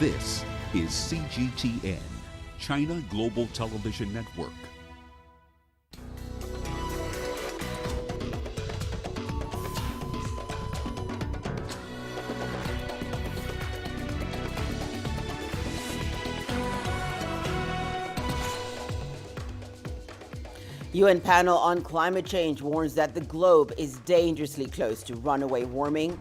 This is CGTN, China Global Television Network. UN panel on climate change warns that the globe is dangerously close to runaway warming.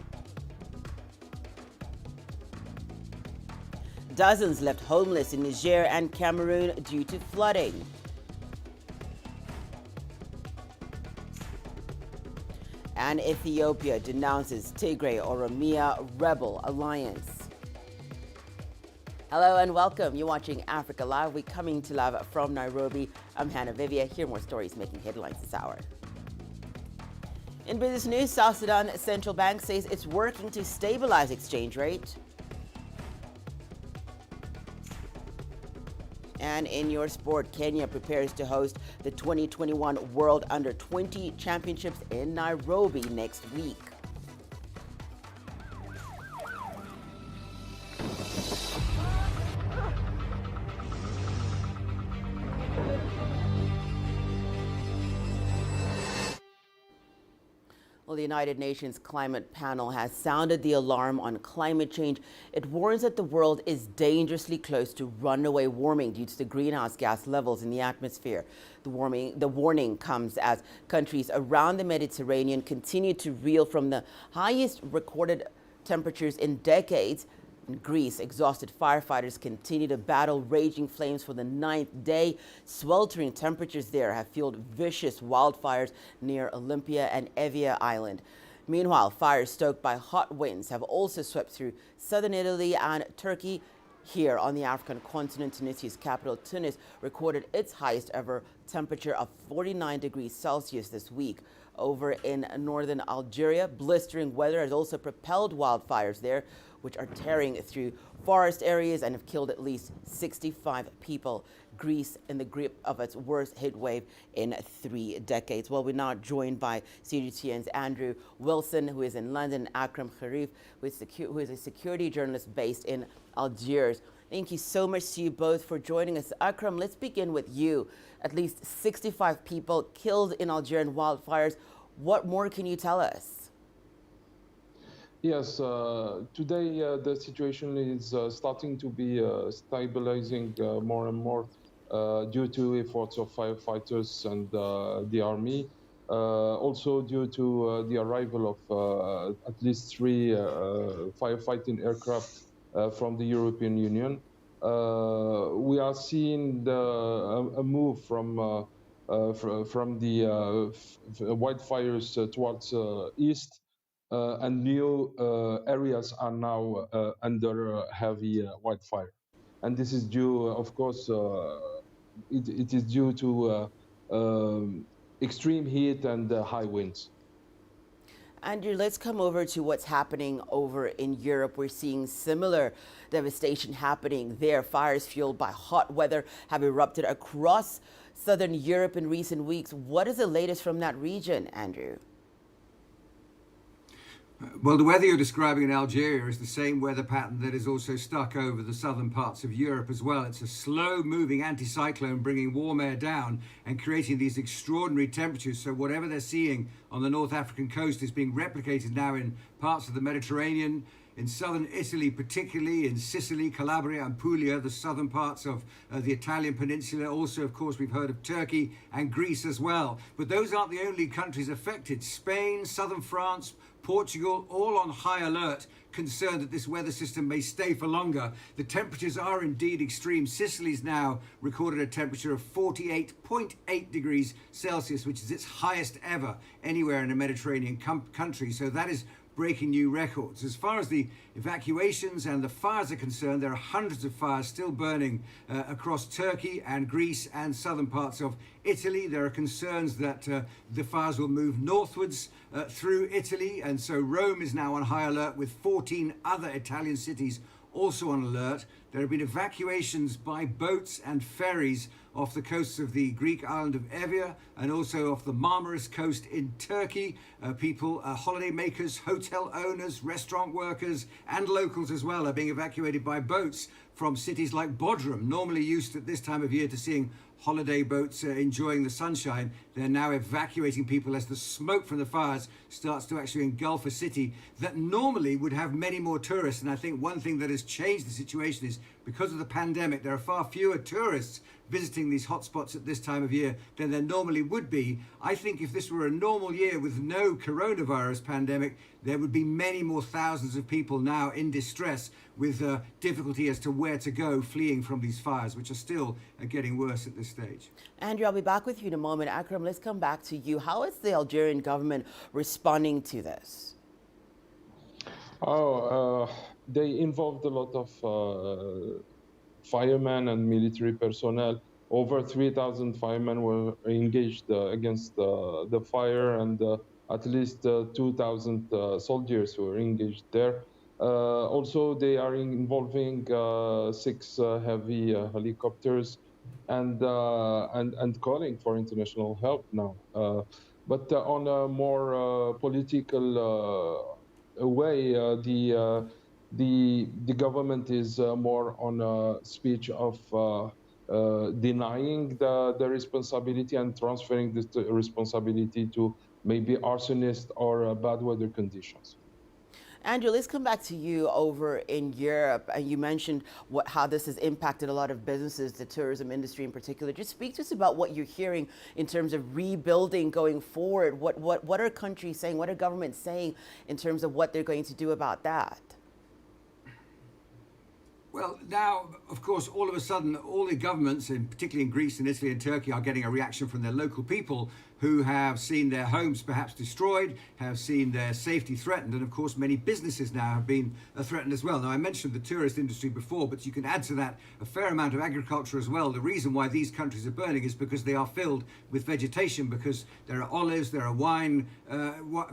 Dozens left homeless in Niger and Cameroon due to flooding. And Ethiopia denounces Tigray-Oromia rebel alliance. Hello and welcome. You're watching Africa Live. We're coming to live from Nairobi. I'm Hannah Viviers. Here are more stories making headlines this hour. In business news, South Sudan Central Bank says it's working to stabilize exchange rate. And in your sport, Kenya prepares to host the 2021 World Under-20 Championships in Nairobi next week. Well, the United Nations Climate Panel has sounded the alarm on climate change. It warns that the world is dangerously close to runaway warming due to the greenhouse gas levels in the atmosphere. The warning comes as countries around the Mediterranean continue to reel from the highest recorded temperatures in decades. In Greece, exhausted firefighters continue to battle raging flames for the 9th day. Sweltering temperatures there have fueled vicious wildfires near Olympia and Evia Island. Meanwhile, fires stoked by hot winds have also swept through southern Italy and Turkey. Here on the African continent, Tunisia's capital, Tunis, recorded its highest ever temperature of 49 degrees Celsius this week. Over in northern Algeria, blistering weather has also propelled wildfires there, which are tearing through forest areas and have killed at least 65 people. Greece in the grip of its worst heat wave in 3 decades. Well, we're now joined by CGTN's Andrew Wilson, who is in London, Akram Kharif, who is a security journalist based in Algiers. Thank you so much to you both for joining us. Akram, let's begin with you. At least 65 people killed in Algerian wildfires. What more can you tell us? Yes, today the situation is starting to be stabilizing more and more due to efforts of firefighters and the army. Also due to the arrival of at least 3 firefighting aircraft from the European Union. We are seeing a move from the wildfires towards east. And new areas are now under heavy wildfire. And this is due, of course, it is due to extreme heat and high winds. Andrew, let's come over to what's happening over in Europe. We're seeing similar devastation happening there. Fires fueled by hot weather have erupted across southern Europe in recent weeks. What is the latest from that region, Andrew? Well, the weather you're describing in Algeria is the same weather pattern that is also stuck over the southern parts of Europe as well. It's a slow-moving anticyclone bringing warm air down and creating these extraordinary temperatures. So whatever they're seeing on the North African coast is being replicated now in parts of the Mediterranean, in southern Italy, particularly in Sicily, Calabria and Puglia, the southern parts of the Italian peninsula. Also, of course, we've heard of Turkey and Greece as well. But those aren't the only countries affected. Spain, southern France, Portugal, all on high alert, concerned that this weather system may stay for longer. The temperatures are indeed extreme. Sicily's now recorded a temperature of 48.8 degrees Celsius, which is its highest ever anywhere in a Mediterranean country. So that is breaking new records. As far as the evacuations and the fires are concerned, there are hundreds of fires still burning across Turkey and Greece and southern parts of Italy. There are concerns that the fires will move northwards through Italy, and so Rome is now on high alert with 14 other Italian cities also on alert. There have been evacuations by boats and ferries off the coasts of the Greek island of Evia and also off the Marmaris coast in Turkey. People, holiday makers, hotel owners, restaurant workers and locals as well are being evacuated by boats from cities like Bodrum, normally used at this time of year to seeing holiday boats enjoying the sunshine. They're now evacuating people as the smoke from the fires starts to actually engulf a city that normally would have many more tourists. And I think one thing that has changed the situation is because of the pandemic, there are far fewer tourists visiting these hotspots at this time of year than there normally would be. I think if this were a normal year with no coronavirus pandemic, there would be many more thousands of people now in distress with difficulty as to where to go fleeing from these fires, which are still getting worse at this stage. Andrew, I'll be back with you in a moment. Akram, let's come back to you. How is the Algerian government responding to this? They involved a lot of firemen and military personnel. Over 3,000 firemen were engaged against the fire, and at least 2,000 soldiers were engaged there. Also, they are involving 6 heavy helicopters and calling for international help now. But on a more political way, the government is more on a speech of denying the responsibility and transferring this responsibility to maybe arsonists or bad weather conditions. Andrew, let's come back to you over in Europe. You mentioned how this has impacted a lot of businesses, the tourism industry in particular. Just speak to us about what you're hearing in terms of rebuilding going forward. What are countries saying? What are governments saying in terms of what they're going to do about that? Well, now, of course, all of a sudden, all the governments, and particularly in Greece and Italy and Turkey, are getting a reaction from their local people who have seen their homes perhaps destroyed, have seen their safety threatened, and of course many businesses now have been threatened as well. Now, I mentioned the tourist industry before, but you can add to that a fair amount of agriculture as well. The reason why these countries are burning is because they are filled with vegetation, because there are olives, there are wine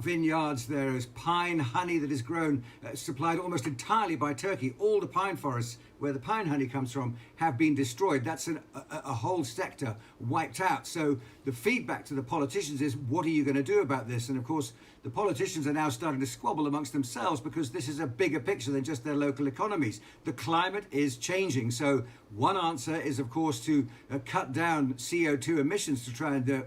vineyards, there is pine honey that is grown, supplied almost entirely by Turkey. All the pine forests where the pine honey comes from have been destroyed. That's a whole sector wiped out. So the feedback to the politicians is, what are you going to do about this? And of course, the politicians are now starting to squabble amongst themselves because this is a bigger picture than just their local economies. The climate is changing. So one answer is, of course, to cut down CO2 emissions to try and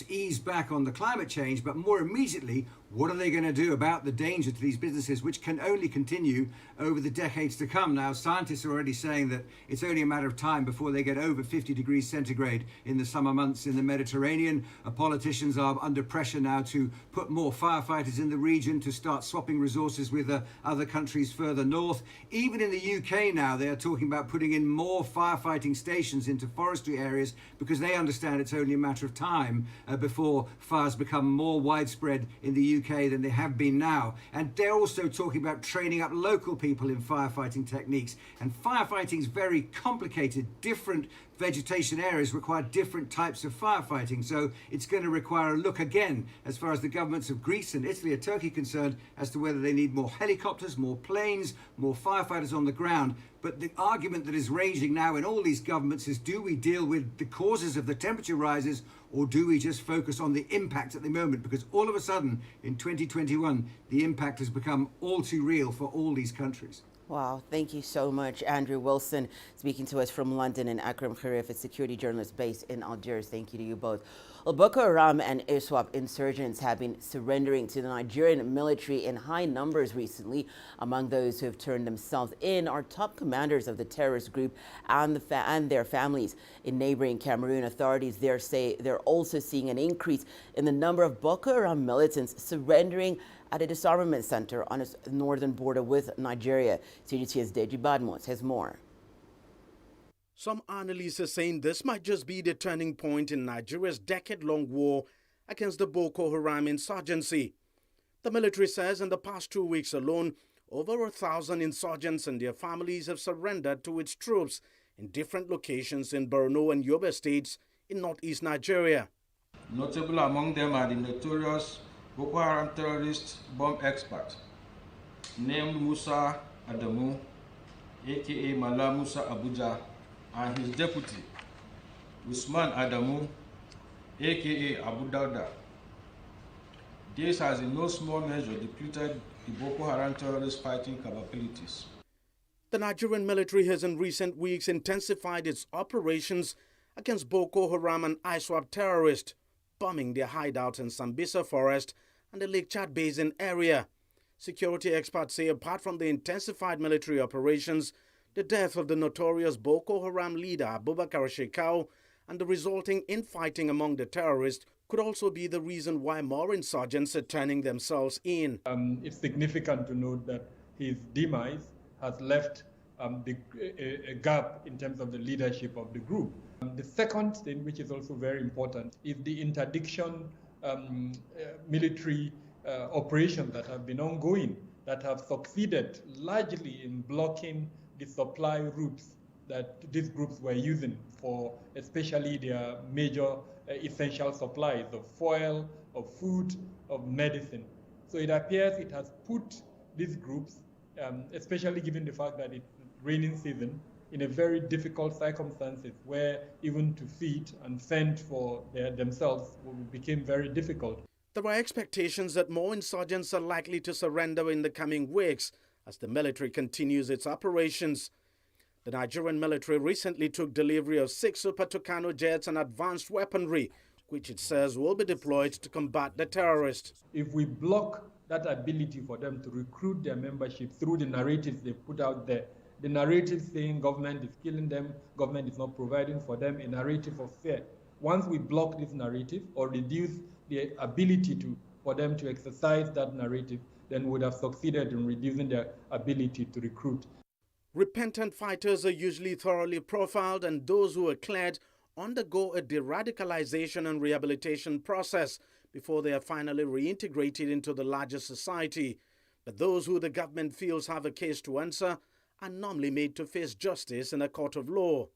ease back on the climate change, but more immediately, what are they going to do about the danger to these businesses, which can only continue over the decades to come? Now, scientists are already saying that it's only a matter of time before they get over 50 degrees centigrade in the summer months in the Mediterranean. Politicians are under pressure now to put more firefighters in the region, to start swapping resources with other countries further north. Even in the UK now, they are talking about putting in more firefighting stations into forestry areas because they understand it's only a matter of time before fires become more widespread in the UK than they have been now. And they're also talking about training up local people in firefighting techniques. And firefighting is very complicated. Different vegetation areas require different types of firefighting. So it's going to require a look again, as far as the governments of Greece and Italy and Turkey concerned, as to whether they need more helicopters, more planes, more firefighters on the ground. But the argument that is raging now in all these governments is, do we deal with the causes of the temperature rises, or do we just focus on the impact at the moment? Because all of a sudden, in 2021, the impact has become all too real for all these countries. Wow, thank you so much, Andrew Wilson, speaking to us from London, and Akram Kharif, a security journalist based in Algiers. Thank you to you both. Well, Boko Haram and ISWAP insurgents have been surrendering to the Nigerian military in high numbers recently. Among those who have turned themselves in are top commanders of the terrorist group and their families. In neighboring Cameroon, authorities there say they're also seeing an increase in the number of Boko Haram militants surrendering at a disarmament center on its northern border with Nigeria. CGTN's Deji Badmos has more. Some analysts are saying this might just be the turning point in Nigeria's decade-long war against the Boko Haram insurgency. The military says in the past 2 weeks alone, over 1,000 insurgents and their families have surrendered to its troops in different locations in Borno and Yobe states in northeast Nigeria. Notable among them are the notorious Boko Haram terrorist bomb expert named Musa Adamu, aka Mala Musa Abuja, and his deputy, Usman Adamu, aka Abu Dauda. This has in no small measure depleted the Boko Haram terrorist fighting capabilities. The Nigerian military has in recent weeks intensified its operations against Boko Haram and ISWAP terrorists, bombing their hideouts in Sambisa Forest and the Lake Chad Basin area. Security experts say apart from the intensified military operations, the death of the notorious Boko Haram leader Abubakar Shekau and the resulting infighting among the terrorists could also be the reason why more insurgents are turning themselves in. It's significant to note that his demise has left a gap in terms of the leadership of the group. The second thing, which is also very important, is the interdiction military operations that have been ongoing, that have succeeded largely in blocking the supply routes that these groups were using for especially their major essential supplies of fuel, of food, of medicine. So it appears it has put these groups, especially given the fact that it's raining season, in a very difficult circumstances where even to feed and fend for themselves became very difficult. There are expectations that more insurgents are likely to surrender in the coming weeks as the military continues its operations. The Nigerian military recently took delivery of 6 Super Tucano jets and advanced weaponry, which it says will be deployed to combat the terrorists. If we block that ability for them to recruit their membership through the narratives they put out there, the narrative saying government is killing them, government is not providing for them, a narrative of fear. Once we block this narrative or reduce the ability for them to exercise that narrative, then we would have succeeded in reducing their ability to recruit. Repentant fighters are usually thoroughly profiled, and those who are cleared undergo a de-radicalization and rehabilitation process before they are finally reintegrated into the larger society. But those who the government feels have a case to answer are normally made to face justice in a court of law.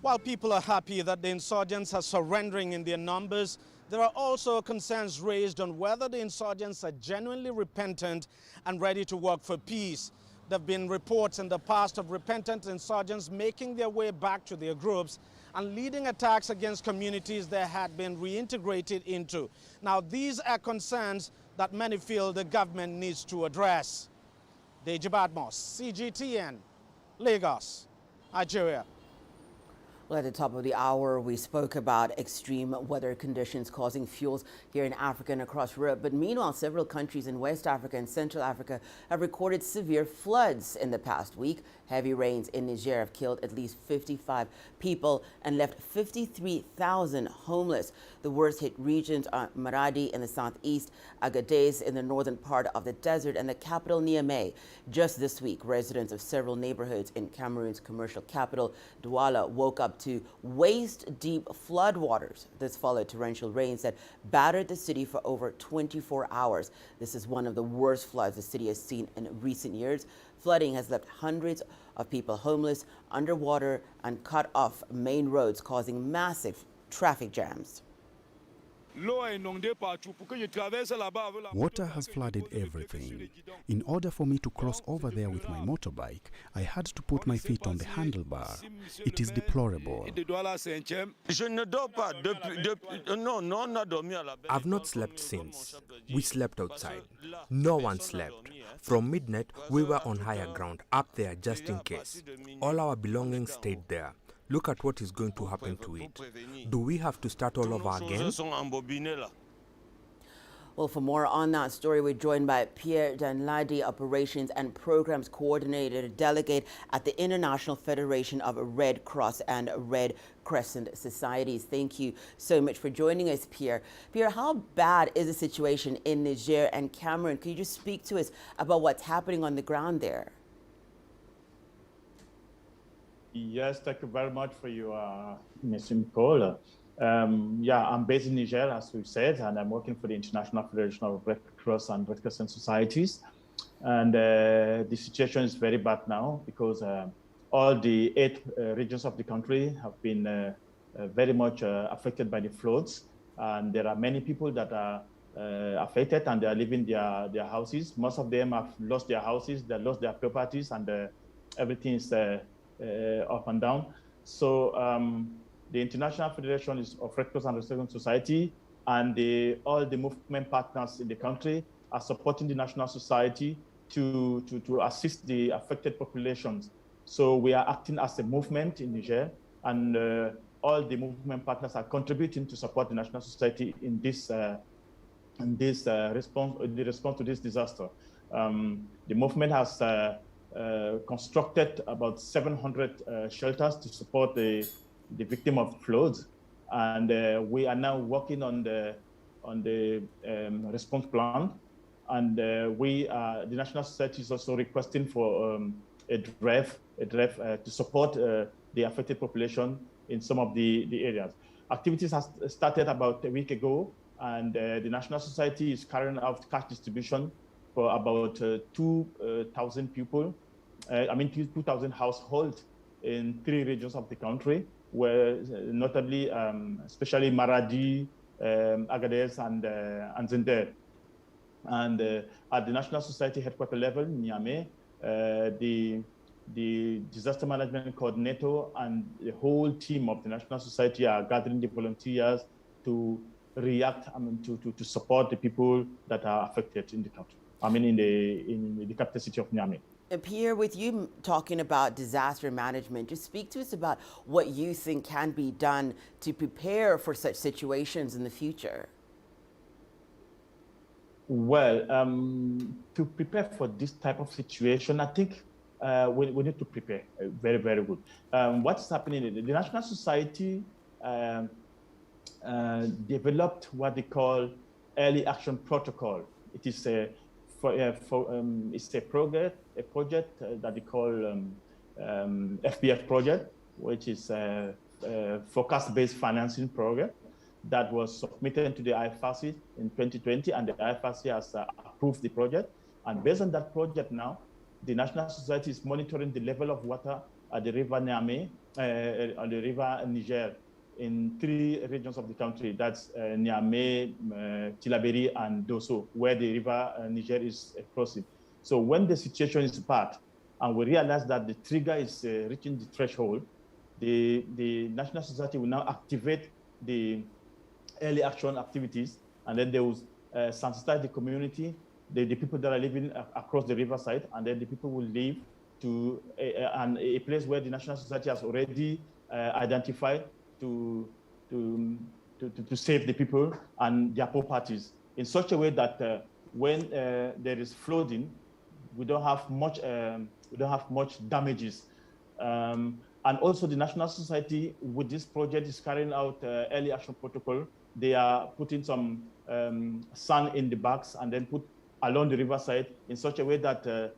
While people are happy that the insurgents are surrendering in their numbers, there are also concerns raised on whether the insurgents are genuinely repentant and ready to work for peace. There have been reports in the past of repentant insurgents making their way back to their groups and leading attacks against communities they had been reintegrated into. Now, these are concerns that many feel the government needs to address. Deji Badmos, CGTN, Lagos, Nigeria. Well, at the top of the hour, we spoke about extreme weather conditions causing fuels here in Africa and across Europe. But meanwhile, several countries in West Africa and Central Africa have recorded severe floods in the past week. Heavy rains in Niger have killed at least 55 people and left 53,000 homeless. The worst hit regions are Maradi in the southeast, Agadez in the northern part of the desert, and the capital Niamey. Just this week, residents of several neighborhoods in Cameroon's commercial capital, Douala, woke up to waist-deep floodwaters. This followed torrential rains that battered the city for over 24 hours. This is one of the worst floods the city has seen in recent years. Flooding has left hundreds of people homeless, underwater, and cut off main roads, causing massive traffic jams. Water has flooded everything. In order for me to cross over there with my motorbike, I had to put my feet on the handlebar. It is deplorable. I've not slept since. We slept outside. No one slept. From midnight, we were on higher ground, up there just in case. All our belongings stayed there. Look at what is going to happen to it. Do we have to start all over again? Well, for more on that story, we're joined by Pierre Danladi, Operations and Programs Coordinator, Delegate at the International Federation of Red Cross and Red Crescent Societies. Thank you so much for joining us, Pierre. Pierre, how bad is the situation in Niger and Cameroon? Could you just speak to us about what's happening on the ground there? Yes, thank you very much for your Mr. Nicole. I'm based in Niger, as we've said, and I'm working for the International Federation of Red Cross and Red Crescent Societies. And the situation is very bad now because all the 8 regions of the country have been very much affected by the floods. And there are many people that are affected and they are leaving their houses. Most of them have lost their houses, they lost their properties, and everything is up and down. So the International Federation of Red Cross and Restoration Society and all the movement partners in the country are supporting the national society to assist the affected populations. So we are acting as a movement in Niger, and all the movement partners are contributing to support the national society in this response to this disaster. The movement has constructed about 700 shelters to support the victim of floods, and we are now working on the response plan. And the National Society is also requesting for a draft to support the affected population in some of the areas. Activities has started about a week ago, and the National Society is carrying out cash distribution for about 2,000 people, 2,000 households in 3 regions of the country, where notably, especially Maradi, Agadez, and Zinder. And at the National Society headquarters level, Niamey, the disaster management coordinator and the whole team of the National Society are gathering the volunteers to react, to support the people that are affected in the country. In the capital city of Niamey. Pierre, with you talking about disaster management, just speak to us about what you think can be done to prepare for such situations in the future. Well, to prepare for this type of situation, I think we need to prepare very, very good. What's happening? The National Society developed what they call early action protocol. It is it's a project that they call FBF project, which is a forecast-based financing program that was submitted to the IFRC in 2020, and the IFRC has approved the project. And based on that project now, the National Society is monitoring the level of water at the river Niamey, on the river Niger, in 3 regions of the country. That's Niamey, Tillabéri, and Dosso, where the river Niger is crossing. So when the situation is bad, and we realize that the trigger is reaching the threshold, the National Society will now activate the early action activities, and then they will sensitize the community, the people that are living across the riverside, and then the people will leave to a place where the National Society has already identified to save the people and their properties in such a way that when there is flooding, we don't have much damages. And also the National Society with this project is carrying out early action protocol. They are putting some sand in the bags and then put along the riverside in such a way that the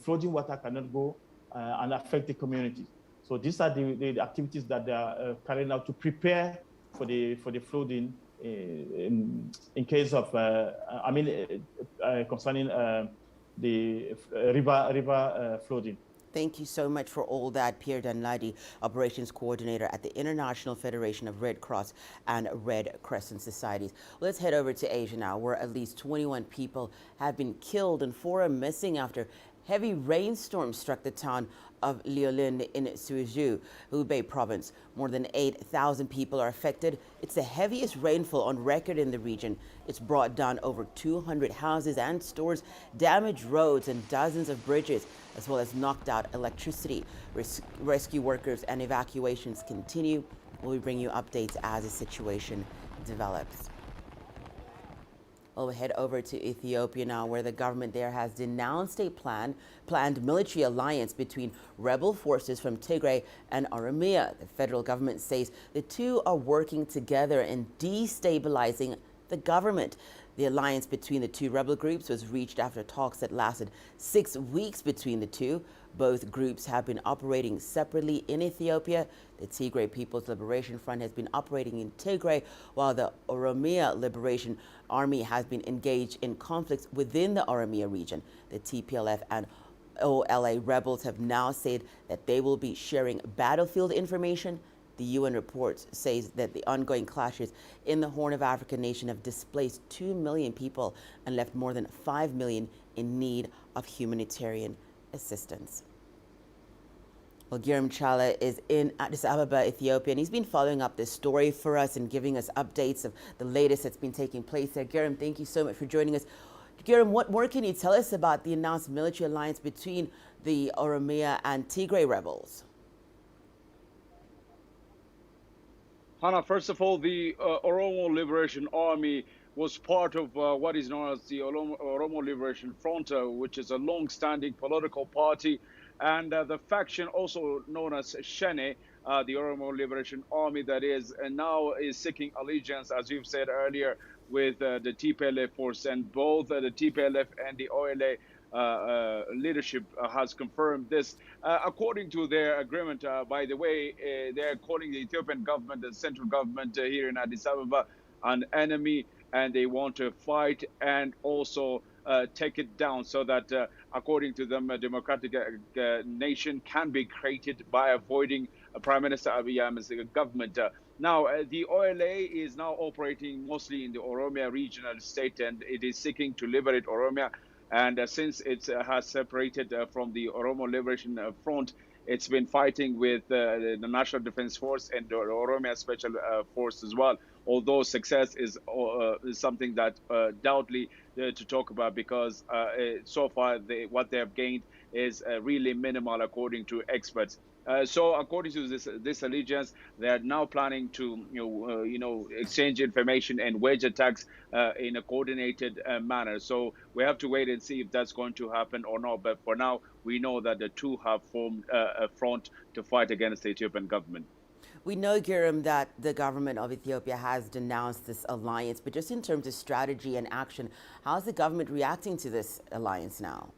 flooding water cannot go and affect the community. So these are the activities that they are carrying out to prepare for the flooding in case of concerning the river flooding. Thank you so much for all that, Pierre Danladi, Operations Coordinator at the International Federation of Red Cross and Red Crescent Societies. Let's head over to Asia now, where at least 21 people have been killed and 4 are missing after heavy rainstorms struck the town of Liolin in Suiju, Hubei province. More than 8,000 people are affected. It's the heaviest rainfall on record in the region. It's brought down over 200 houses and stores, damaged roads and dozens of bridges, as well as knocked out electricity. Rescue workers and evacuations continue. We'll bring you updates as the situation develops. We'll head over to Ethiopia now, where the government there has denounced a planned military alliance between rebel forces from Tigray and Oromia. The federal government says the two are working together in destabilizing the government. The alliance between the two rebel groups was reached after talks that lasted 6 weeks between the two. Both groups have been operating separately in Ethiopia. The Tigray People's Liberation Front has been operating in Tigray, while the Oromia Liberation Army has been engaged in conflicts within the Oromia region. The TPLF and OLA rebels have now said that they will be sharing battlefield information. The UN report says that the ongoing clashes in the Horn of Africa nation have displaced 2 million people and left more than 5 million in need of humanitarian assistance. Well, Guillaume Chala is in Addis Ababa, Ethiopia, and he's been following up this story for us and giving us updates of the latest that's been taking place there. Guillaume, thank you so much for joining us. Guillaume, what more can you tell us about the announced military alliance between the Oromia and Tigray rebels? Hannah, first of all, the Oromo Liberation Army was part of what is known as the Oromo Liberation Front, which is a long-standing political party, and the faction also known as Shene, the Oromo Liberation Army, that is, and now is seeking allegiance, as you've said earlier, with the TPLF force, and both the TPLF and the OLA leadership has confirmed this. According to their agreement, by the way, they're calling the Ethiopian government, the central government here in Addis Ababa, an enemy, and they want to fight and also take it down so that, according to them, a democratic nation can be created by avoiding Prime Minister Abiy Ahmed's government. Now, the OLA is now operating mostly in the Oromia regional state, and it is seeking to liberate Oromia. And since it has separated from the Oromo Liberation Front, it's been fighting with the National Defense Force and the Oromia Special Force as well. Although success is something that doubtly to talk about, because so far what they have gained is really minimal, according to experts. So according to this allegiance, they are now planning to exchange information and wage attacks in a coordinated manner. So we have to wait and see if that's going to happen or not. But for now, we know that the two have formed a front to fight against the Ethiopian government. We know, Guillaume, that the government of Ethiopia has denounced this alliance, but just in terms of strategy and action, how is the government reacting to this alliance now?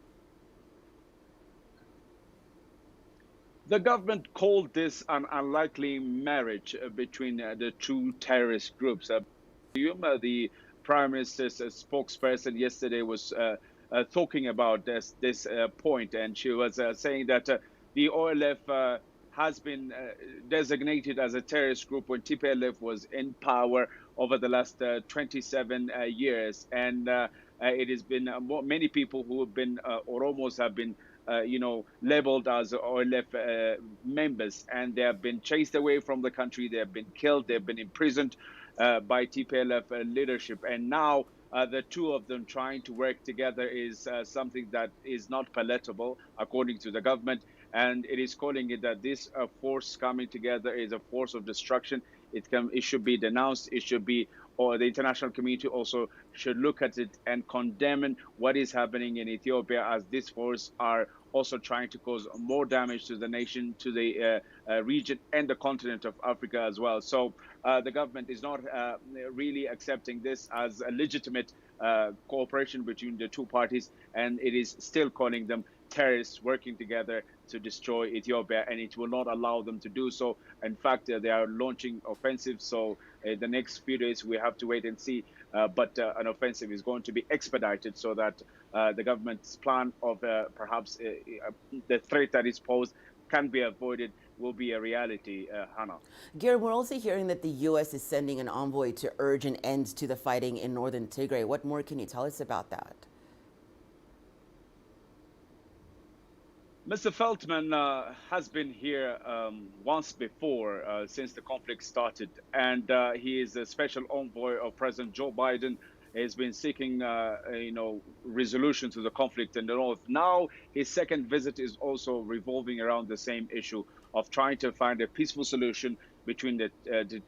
The government called this an unlikely marriage between the two terrorist groups. The Prime Minister's spokesperson yesterday was talking about this point, and she was saying that the OLF has been designated as a terrorist group when TPLF was in power over the last 27 years. And it has been many people who have been Oromos have been labeled as OLF members, and they have been chased away from the country. They have been killed. They have been imprisoned by TPLF leadership. And now the two of them trying to work together is something that is not palatable, according to the government. And it is calling it that this force coming together is a force of destruction. It should be denounced. It should be, or the international community also should look at it and condemn what is happening in Ethiopia, as this force are also trying to cause more damage to the nation, to the region and the continent of Africa as well. So the government is not really accepting this as a legitimate cooperation between the two parties, and it is still calling them terrorists working together to destroy Ethiopia, and it will not allow them to do so. In fact, they are launching offensive. So the next few days we have to wait and see. But an offensive is going to be expedited so that the government's plan of perhaps the threat that is posed can be avoided will be a reality, Hannah. Gary, we're also hearing that the U.S. is sending an envoy to urge an end to the fighting in northern Tigray. What more can you tell us about that? Mr. Feltman has been here once before since the conflict started, and he is a special envoy of President Joe Biden. Has been seeking, resolution to the conflict in the north. Now, his second visit is also revolving around the same issue of trying to find a peaceful solution between the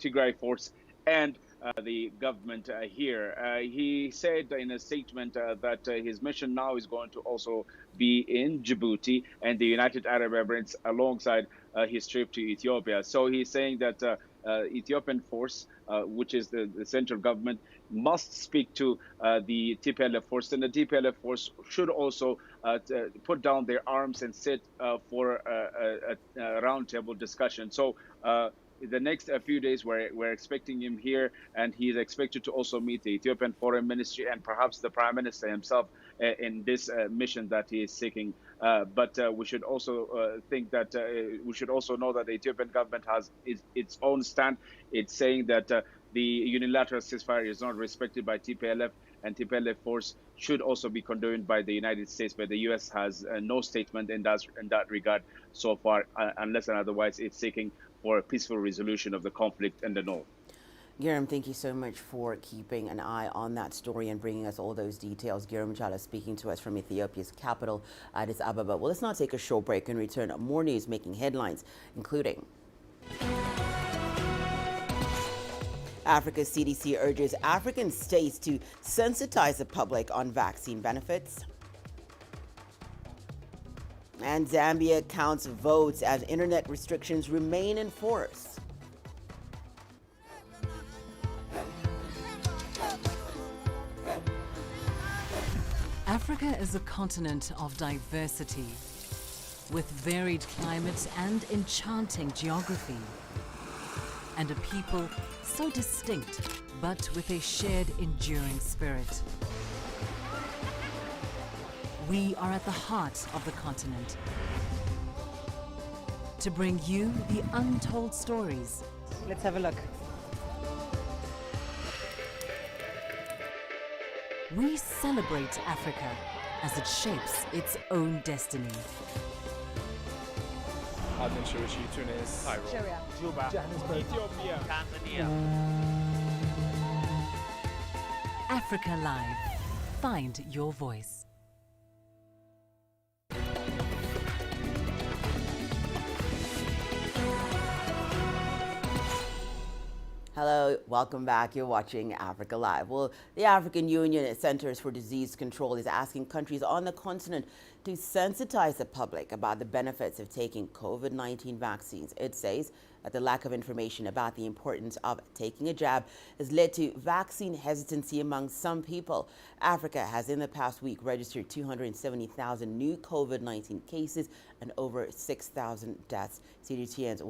Tigray force and the government here. He said in a statement that his mission now is going to also be in Djibouti and the United Arab Emirates alongside his trip to Ethiopia. So he's saying that Ethiopian force, which is the central government, must speak to the TPLF force, and the TPLF force should also put down their arms and sit for a roundtable discussion. So the next few days, we're expecting him here, and he's expected to also meet the Ethiopian Foreign Ministry and perhaps the Prime Minister himself in this mission that he is seeking. But we should also think that we should also know that the Ethiopian government has its own stand. It's saying that the unilateral ceasefire is not respected by TPLF, and TPLF force should also be condoned by the United States, but the U.S. has no statement in that regard so far, unless and otherwise it's seeking for a peaceful resolution of the conflict in the north. Guillaume, thank you so much for keeping an eye on that story and bringing us all those details. Guillaume Chala speaking to us from Ethiopia's capital, Addis Ababa. Well, let's now take a short break and return. More news making headlines, including Africa's CDC urges African states to sensitize the public on vaccine benefits. And Zambia counts votes as internet restrictions remain in force. Africa is a continent of diversity, with varied climates and enchanting geography, and a people so distinct, but with a shared enduring spirit. We are at the heart of the continent to bring you the untold stories. Let's have a look. We celebrate Africa as it shapes its own destiny. Tunis, Cairo, Juba, Johannesburg, Ethiopia, Tanzania. Africa Live. Find your voice. Hello, welcome back. You're watching Africa Live. Well, the African Union Centers for Disease Control is asking countries on the continent to sensitize the public about the benefits of taking COVID-19 vaccines. It says that the lack of information about the importance of taking a jab has led to vaccine hesitancy among some people. Africa has in the past week registered 270,000 new COVID-19 cases and over 6,000 deaths. CGTN's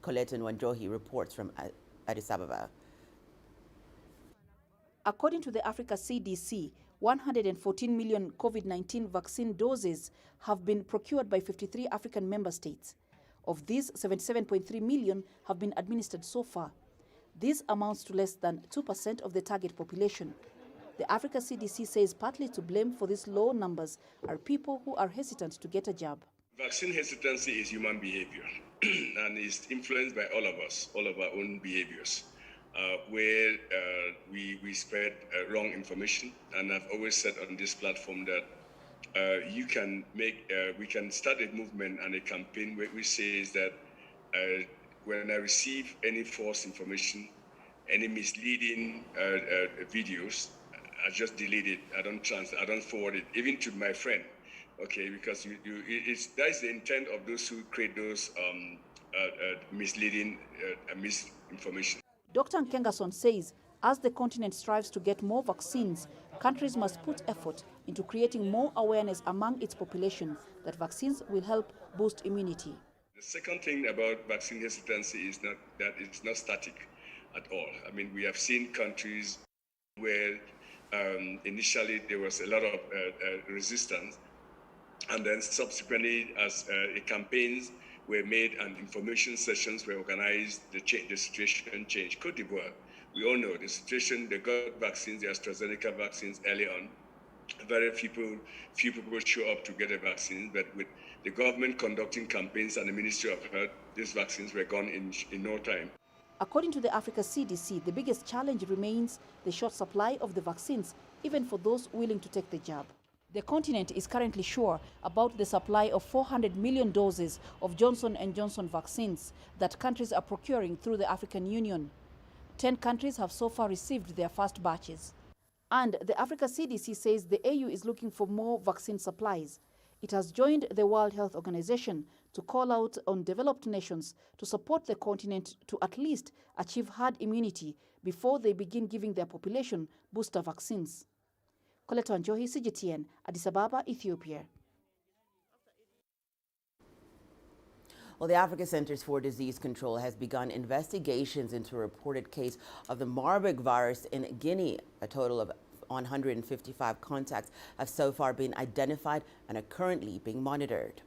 Colette Wanjohi reports from Addis Ababa. According to the Africa CDC, 114 million COVID-19 vaccine doses have been procured by 53 African member states. Of these, 77.3 million have been administered so far. This amounts to less than 2% of the target population. The Africa CDC says partly to blame for these low numbers are people who are hesitant to get a jab. Vaccine hesitancy is human behavior and is influenced by all of us, all of our own behaviors, where we spread wrong information. And I've always said on this platform that we can start a movement and a campaign which says that when I receive any false information, any misleading videos, I just delete it. I don't forward it, even to my friend. Okay, because that's the intent of those who create those misleading misinformation. Dr. Nkengason says as the continent strives to get more vaccines, countries must put effort into creating more awareness among its population that vaccines will help boost immunity. The second thing about vaccine hesitancy is that it's not static at all. I mean, we have seen countries where initially there was a lot of resistance, and then subsequently, as campaigns were made and information sessions were organized, the situation changed. Côte d'Ivoire, we all know the situation. They got vaccines, the AstraZeneca vaccines early on. Very few people show up to get the vaccines, but with the government conducting campaigns and the Ministry of Health, these vaccines were gone in no time. According to the Africa CDC, the biggest challenge remains the short supply of the vaccines, even for those willing to take the jab. The continent is currently sure about the supply of 400 million doses of Johnson & Johnson vaccines that countries are procuring through the African Union. 10 countries have so far received their first batches. And the Africa CDC says the AU is looking for more vaccine supplies. It has joined the World Health Organization to call out on developed nations to support the continent to at least achieve herd immunity before they begin giving their population booster vaccines. Colette Wanjohi, CGTN, Addis Ababa, Ethiopia. Well, the Africa Centers for Disease Control has begun investigations into a reported case of the Marburg virus in Guinea. A total of 155 contacts have so far been identified and are currently being monitored.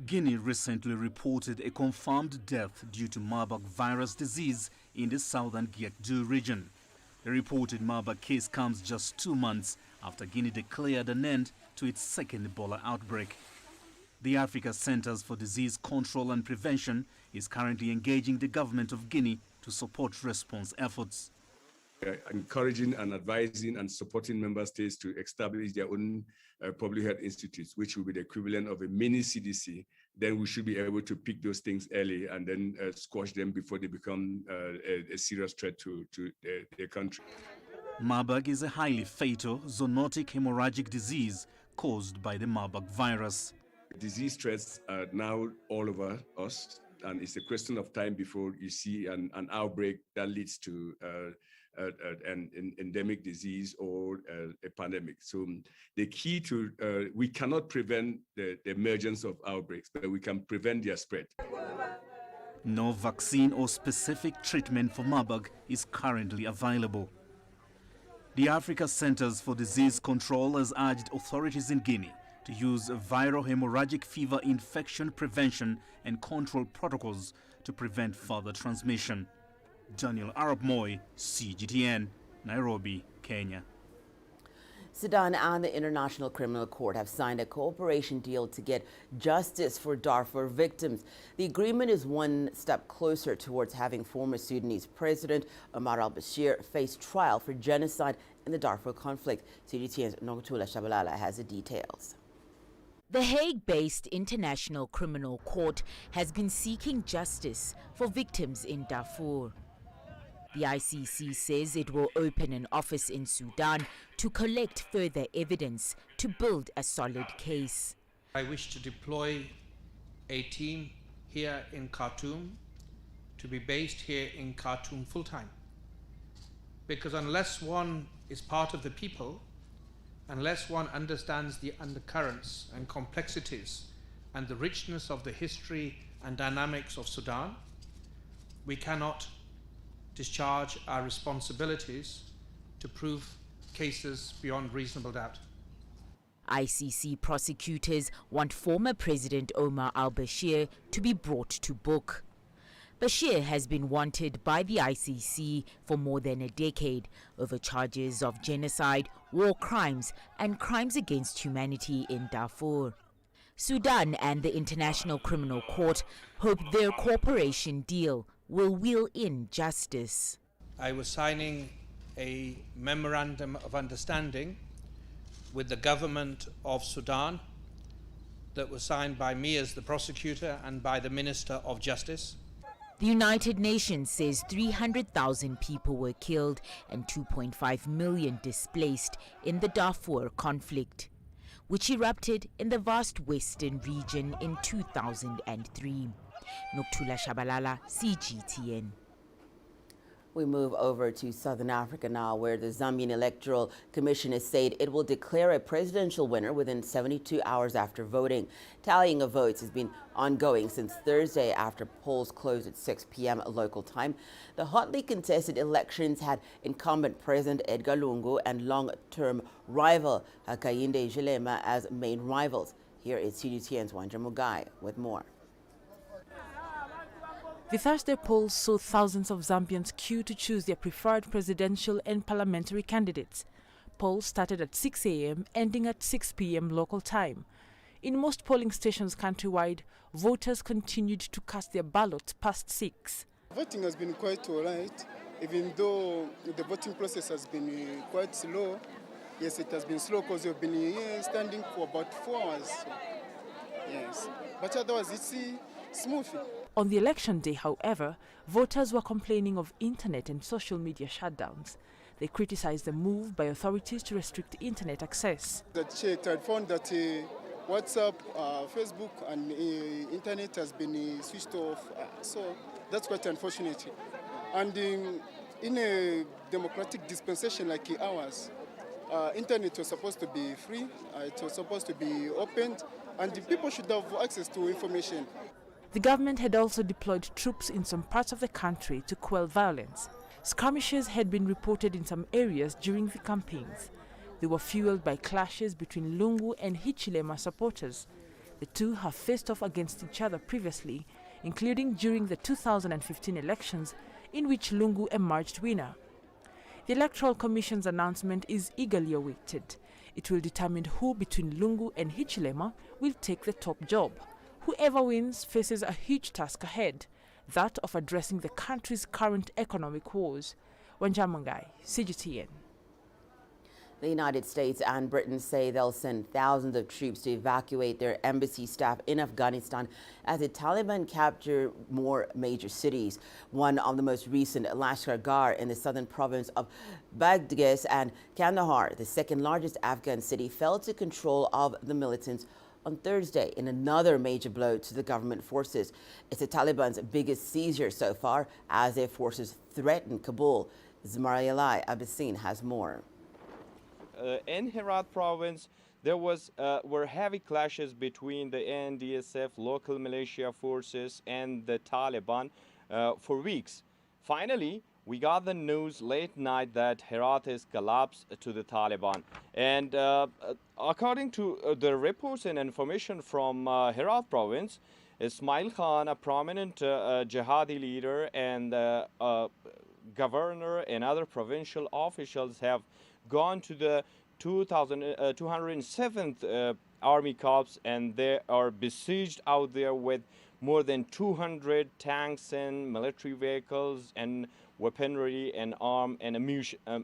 Guinea recently reported a confirmed death due to Marburg virus disease in the southern Guinea region. The reported Marburg case comes just 2 months after Guinea declared an end to its second Ebola outbreak. The Africa Centers for Disease Control and Prevention is currently engaging the government of Guinea to support response efforts. Encouraging and advising and supporting member states to establish their own public health institutes, which will be the equivalent of a mini CDC. Then we should be able to pick those things early and then squash them before they become a serious threat to their country. Marburg is a highly fatal zoonotic hemorrhagic disease caused by the Marburg virus. Disease threats are now all over us, and it's a question of time before you see an outbreak that leads to an endemic disease or a pandemic. So the key to, we cannot prevent the emergence of outbreaks, but we can prevent their spread. No vaccine or specific treatment for Marburg is currently available. The Africa Centers for Disease Control has urged authorities in Guinea to use viral hemorrhagic fever infection prevention and control protocols to prevent further transmission. Daniel Arab Moy, CGTN, Nairobi, Kenya. Sudan and the International Criminal Court have signed a cooperation deal to get justice for Darfur victims. The agreement is one step closer towards having former Sudanese President Omar al-Bashir face trial for genocide in the Darfur conflict. CGTN's Nogtula Shabalala has the details. The Hague-based International Criminal Court has been seeking justice for victims in Darfur. The ICC says it will open an office in Sudan to collect further evidence to build a solid case. I wish to deploy a team here in Khartoum to be based here in Khartoum full-time. Because unless one is part of the people, unless one understands the undercurrents and complexities and the richness of the history and dynamics of Sudan, we cannot discharge our responsibilities to prove cases beyond reasonable doubt. ICC prosecutors want former President Omar al-Bashir to be brought to book. Bashir has been wanted by the ICC for more than a decade over charges of genocide, war crimes, and crimes against humanity in Darfur. Sudan and the International Criminal Court hope their cooperation deal will wheel in justice. I was signing a memorandum of understanding with the government of Sudan that was signed by me as the prosecutor and by the Minister of Justice. The United Nations says 300,000 people were killed and 2.5 million displaced in the Darfur conflict, which erupted in the vast western region in 2003. Noktula Shabalala, CGTN. We move over to Southern Africa now, where the Zambian Electoral Commission has said it will declare a presidential winner within 72 hours after voting. Tallying of votes has been ongoing since Thursday after polls closed at 6 p.m. local time. The hotly contested elections had incumbent President Edgar Lungu and long-term rival Hakainde Hichilema as main rivals. Here is CGTN's Wanja Mugai with more. The Thursday polls saw thousands of Zambians queue to choose their preferred presidential and parliamentary candidates. Polls started at 6 a.m., ending at 6 p.m. local time. In most polling stations countrywide, voters continued to cast their ballots past 6. Voting has been quite all right, even though the voting process has been quite slow. Yes, it has been slow because we've been here standing for about 4 hours. So, yes, but otherwise it's smooth. On the election day, however, voters were complaining of internet and social media shutdowns. They criticized the move by authorities to restrict internet access. I checked, I found that WhatsApp, Facebook and internet has been switched off, so that's quite unfortunate. And in a democratic dispensation like ours, internet was supposed to be free, it was supposed to be opened, and the people should have access to information. The government had also deployed troops in some parts of the country to quell violence. Skirmishes had been reported in some areas during the campaigns. They were fueled by clashes between Lungu and Hichilema supporters. The two have faced off against each other previously, including during the 2015 elections, in which Lungu emerged winner. The Electoral Commission's announcement is eagerly awaited. It will determine who between Lungu and Hichilema will take the top job. Whoever wins faces a huge task ahead, that of addressing the country's current economic woes. Wanjamangai, CGTN. The United States and Britain say they'll send thousands of troops to evacuate their embassy staff in Afghanistan as the Taliban capture more major cities. One of the most recent, Lashkar in the southern province of Badakhshan and Kandahar, the second largest Afghan city, fell to control of the militants on Thursday in another major blow to the government forces. It's the Taliban's biggest seizure so far as their forces threaten Kabul. Zmarayalai Abbasin has more. In Herat province, there were heavy clashes between the NDSF, local militia forces, and the Taliban for weeks. Finally, we got the news late night that Herat has collapsed to the Taliban. And according to the reports and information from Herat province, Ismail Khan, a prominent jihadi leader, and governor and other provincial officials have gone to the 207th Army Corps, and they are besieged out there with more than 200 tanks and military vehicles and weaponry and arm and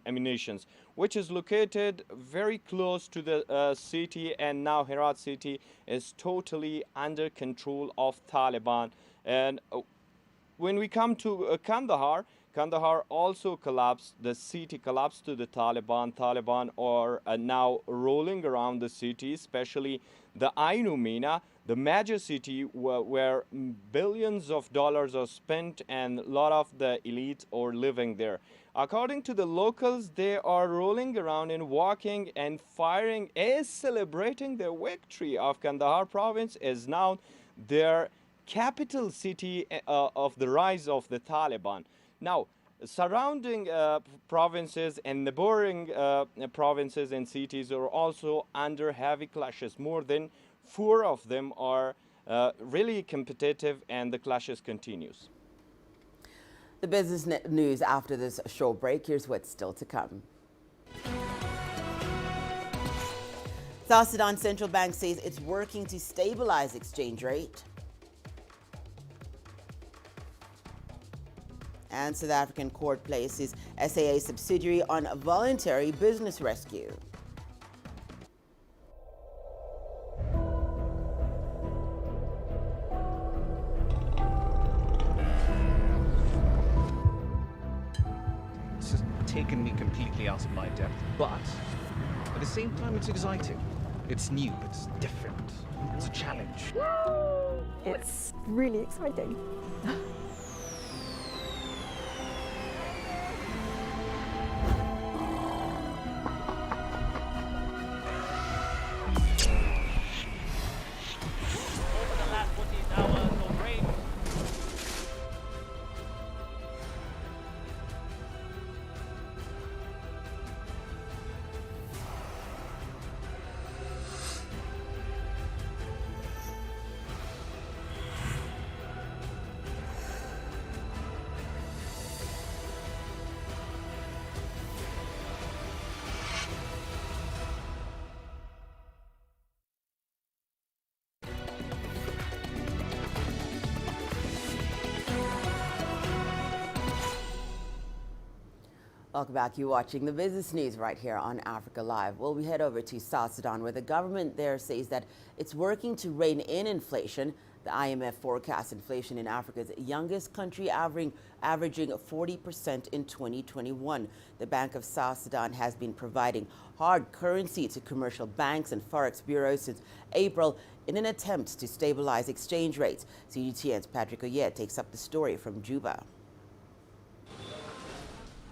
ammunition, which is located very close to the city, and now Herat city is totally under control of Taliban. And when we come to Kandahar also collapsed. The city collapsed to the Taliban. Taliban are now rolling around the city, especially the Ainu Mina, the major city where billions of dollars are spent and a lot of the elites are living there. According to the locals, they are rolling around and walking and firing as celebrating their victory of Kandahar province is now their capital city of the rise of the Taliban. Now, surrounding provinces and neighboring provinces and cities are also under heavy clashes. More than 4 of them are really competitive, and the clashes continues. The business news after this short break. Here's what's still to come. South Sudan Central Bank says it's working to stabilize exchange rate. And South African court places SAA subsidiary on voluntary business rescue. This has taken me completely out of my depth, but at the same time it's exciting. It's new, it's different, it's a challenge. It's really exciting. Welcome back. You're watching the business news right here on Africa Live. Well, we head over to South Sudan, where the government there says that it's working to rein in inflation. The IMF forecasts inflation in Africa's youngest country averaging 40% in 2021. The Bank of South Sudan has been providing hard currency to commercial banks and forex bureaus since April in an attempt to stabilize exchange rates. CGTN's Patrick Oyet takes up the story from Juba.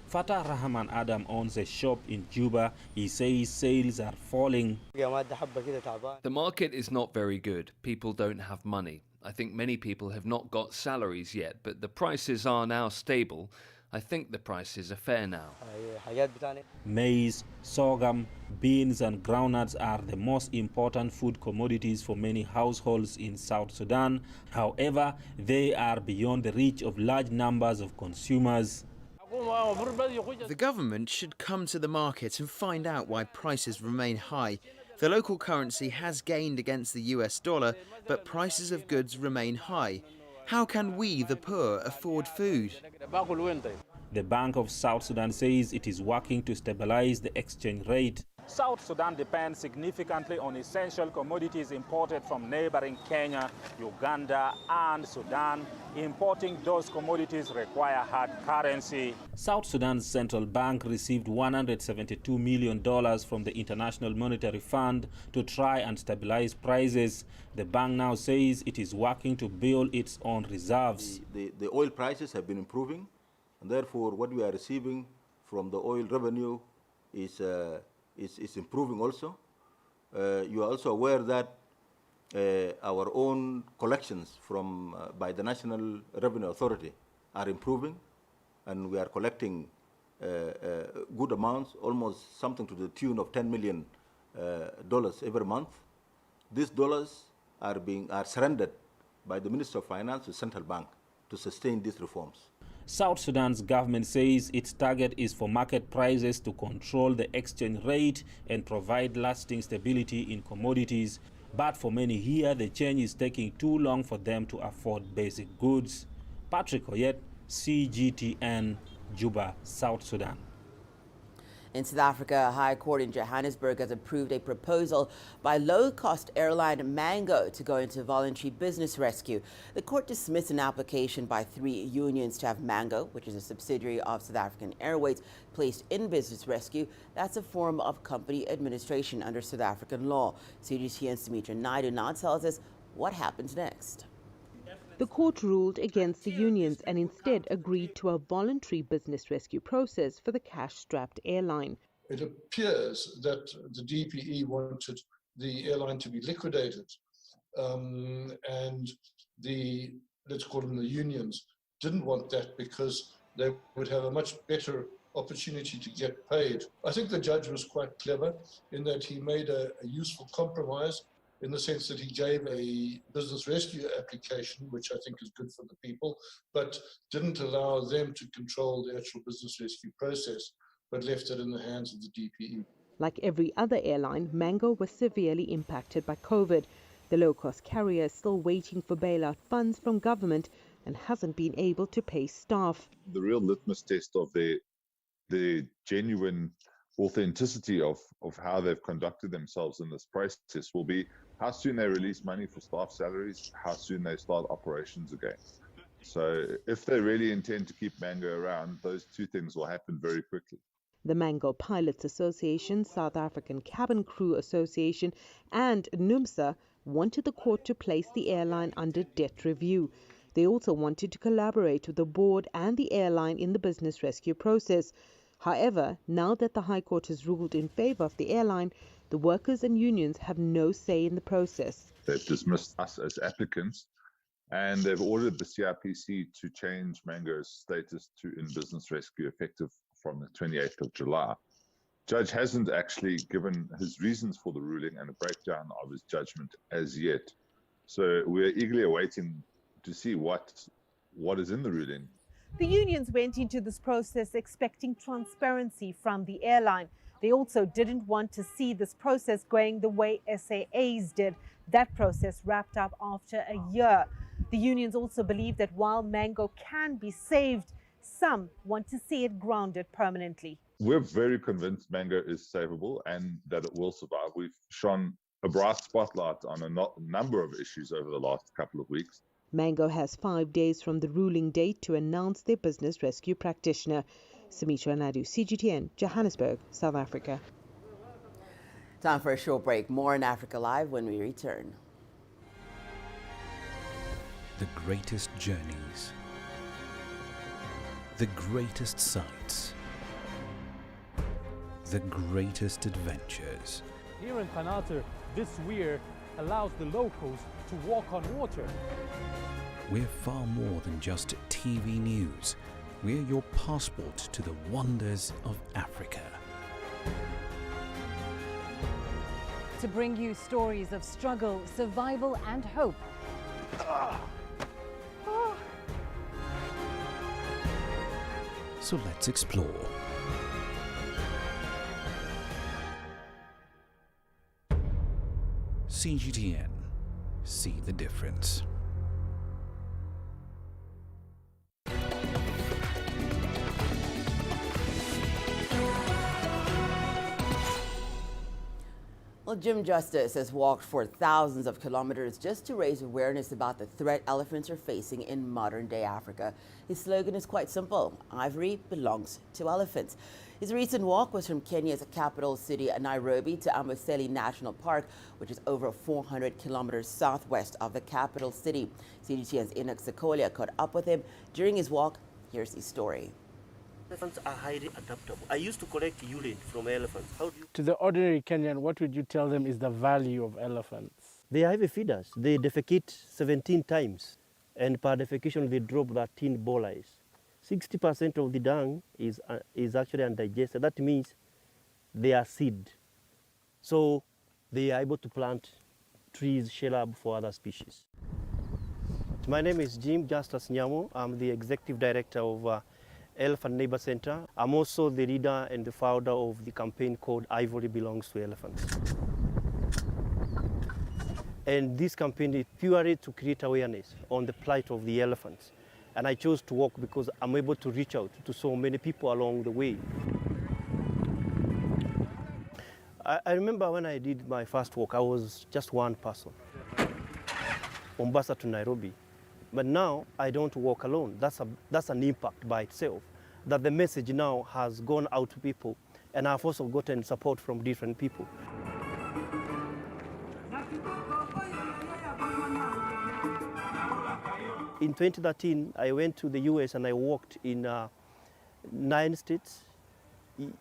Fatah Rahman Adam owns a shop in Juba. He says sales are falling. The market is not very good. People don't have money. I think many people have not got salaries yet, but the prices are now stable. I think the prices are fair now. Maize, sorghum, beans and groundnuts are the most important food commodities for many households in South Sudan. However, they are beyond the reach of large numbers of consumers. The government should come to the market and find out why prices remain high. The local currency has gained against the US dollar, but prices of goods remain high. How can we, the poor, afford food? The Bank of South Sudan says it is working to stabilize the exchange rate. South Sudan depends significantly on essential commodities imported from neighboring Kenya, Uganda and Sudan. Importing those commodities require hard currency. South Sudan's central bank received $172 million from the International Monetary Fund to try and stabilize prices. The bank now says it is working to build its own reserves. The oil prices have been improving, and therefore what we are receiving from the oil revenue is improving also. You are also aware that our own collections from by the National Revenue Authority are improving, and we are collecting good amounts, almost something to the tune of $10 million every month. These dollars are surrendered by the Minister of Finance to the Central Bank to sustain these reforms. South Sudan's government says its target is for market prices to control the exchange rate and provide lasting stability in commodities. But for many here, the change is taking too long for them to afford basic goods. Patrick Oyet, CGTN, Juba, South Sudan. In South Africa, a high court in Johannesburg has approved a proposal by low-cost airline Mango to go into voluntary business rescue. The court dismissed an application by 3 unions to have Mango, which is a subsidiary of South African Airways, placed in business rescue. That's a form of company administration under South African law. CGTN's Sumitra Naidu now tells us what happens next. The court ruled against the unions and instead agreed to a voluntary business rescue process for the cash-strapped airline. It appears that the DPE wanted the airline to be liquidated, and let's call them the unions, didn't want that because they would have a much better opportunity to get paid. I think the judge was quite clever in that he made a useful compromise, in the sense that he gave a business rescue application, which I think is good for the people, but didn't allow them to control the actual business rescue process, but left it in the hands of the DPE. Like every other airline, Mango was severely impacted by COVID. The low-cost carrier is still waiting for bailout funds from government and hasn't been able to pay staff. The real litmus test of the genuine authenticity of how they've conducted themselves in this process will be how soon they release money for staff salaries, how soon they start operations again. So if they really intend to keep Mango around, those two things will happen very quickly. The Mango Pilots Association, South African Cabin Crew Association and NUMSA wanted the court to place the airline under debt review. They also wanted to collaborate with the board and the airline in the business rescue process. However, now that the High Court has ruled in favor of the airline, the workers and unions have no say in the process. They've dismissed us as applicants, and they've ordered the CIPC to change Mango's status to in business rescue effective from the 28th of July. Judge hasn't actually given his reasons for the ruling and a breakdown of his judgment as yet. So we're eagerly awaiting to see what is in the ruling. The unions went into this process expecting transparency from the airline. They also didn't want to see this process going the way SAA's did. That process wrapped up after a year. The unions also believe that while Mango can be saved, some want to see it grounded permanently. We're very convinced Mango is savable and that it will survive. We've shone a bright spotlight on a number of issues over the last couple of weeks. Mango has 5 days from the ruling date to announce their business rescue practitioner. Sumitra Naidu, CGTN, Johannesburg, South Africa. Time for a short break. More in Africa Live when we return. The greatest journeys, the greatest sights, the greatest adventures. Here in Qanater, this weir allows the locals to walk on water. We're far more than just TV news. We're your passport to the wonders of Africa. To bring you stories of struggle, survival and hope. So let's explore. CGTN. See the difference. Well, Jim Justice has walked for thousands of kilometers just to raise awareness about the threat elephants are facing in modern-day Africa. His slogan is quite simple: ivory belongs to elephants. His recent walk was from Kenya's capital city, Nairobi, to Amboseli National Park, which is over 400 kilometers southwest of the capital city. CGTN's Enoch Sekolia caught up with him during his walk. Here's his story. Elephants are highly adaptable. I used to collect urine from elephants. How do you... To the ordinary Kenyan, what would you tell them is the value of elephants? They are heavy feeders. They defecate 17 times, and per defecation they drop 13 bolais. 60% of the dung is actually undigested. That means they are seed. So they are able to plant trees, shrub for other species. My name is Jim Justice Nyamo. I'm the executive director of Elephant Neighbor Center. I'm also the leader and the founder of the campaign called Ivory Belongs to Elephants. And this campaign is purely to create awareness on the plight of the elephants. And I chose to walk because I'm able to reach out to so many people along the way. I remember when I did my first walk, I was just one person, Mombasa to Nairobi. But now I don't walk alone. That's an impact by itself, that the message now has gone out to people, and I've also gotten support from different people. In 2013, I went to the US and I walked in 9 states.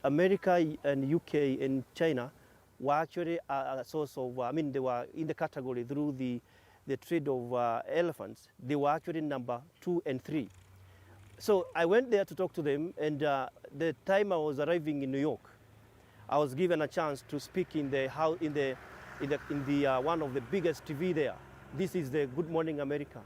America and UK and China were actually a source of, they were in the category through the trade of elephants. They were actually number 2 and 3. So I went there to talk to them, and the time I was arriving in New York, I was given a chance to speak in the one of the biggest TV there. This is the Good Morning America.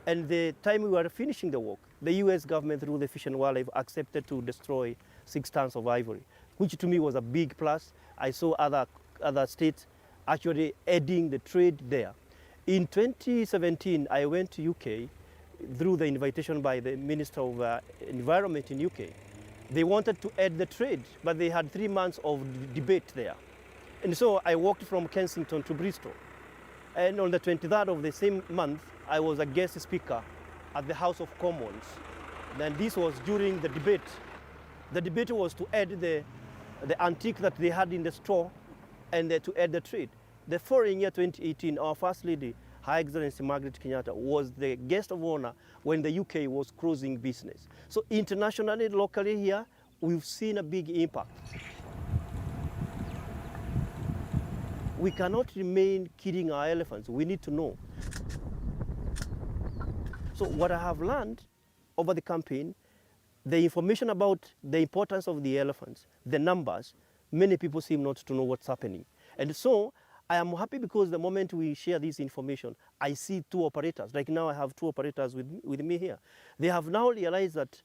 And the time we were finishing the work, the US government through the Fish and Wildlife accepted to destroy 6 tons of ivory, which to me was a big plus. I saw other states actually adding the trade there. In 2017, I went to UK through the invitation by the Minister of Environment in UK. They wanted to add the trade, but they had 3 months of debate there. And so I walked from Kensington to Bristol. And on the 23rd of the same month, I was a guest speaker at the House of Commons. Then this was during the debate. The debate was to add the antique that they had in the store and to add the trade. The following year, 2018, our First Lady, Her Excellency Margaret Kenyatta, was the guest of honor when the UK was closing business. So internationally, locally here, we've seen a big impact. We cannot remain killing our elephants. We need to know. So what I have learned over the campaign, the information about the importance of the elephants, the numbers, many people seem not to know what's happening. And so I am happy because the moment we share this information, I see 2 operators. Like now I have 2 operators with me here. They have now realized that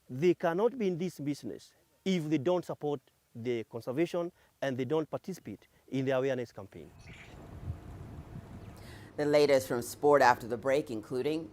they cannot be in this business if they don't support the conservation and they don't participate in the awareness campaign. The latest from sport after the break, including